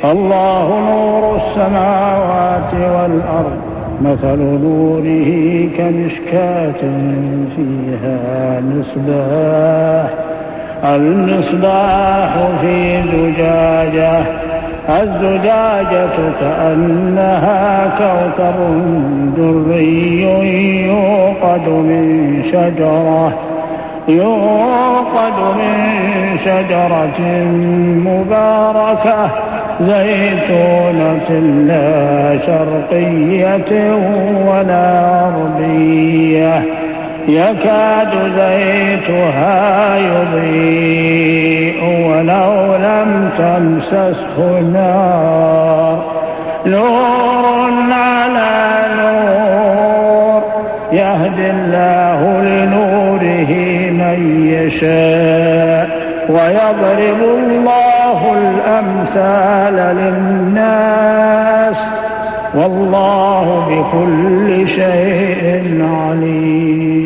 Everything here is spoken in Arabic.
الله نور السماوات والأرض مثل نوره كمشكاة فيها مصباح المصباح في زجاجة الزجاجة كأنها كوكب دري يوقد من شجرة مباركة زيتونة لا شرقية ولا غربية يكاد زيتها يضيء ولو لم تمسسه نار نور على نور يهدي الله لنوره من يشاء ويضرب الله الأمثال للناس والله بكل شيء عليم.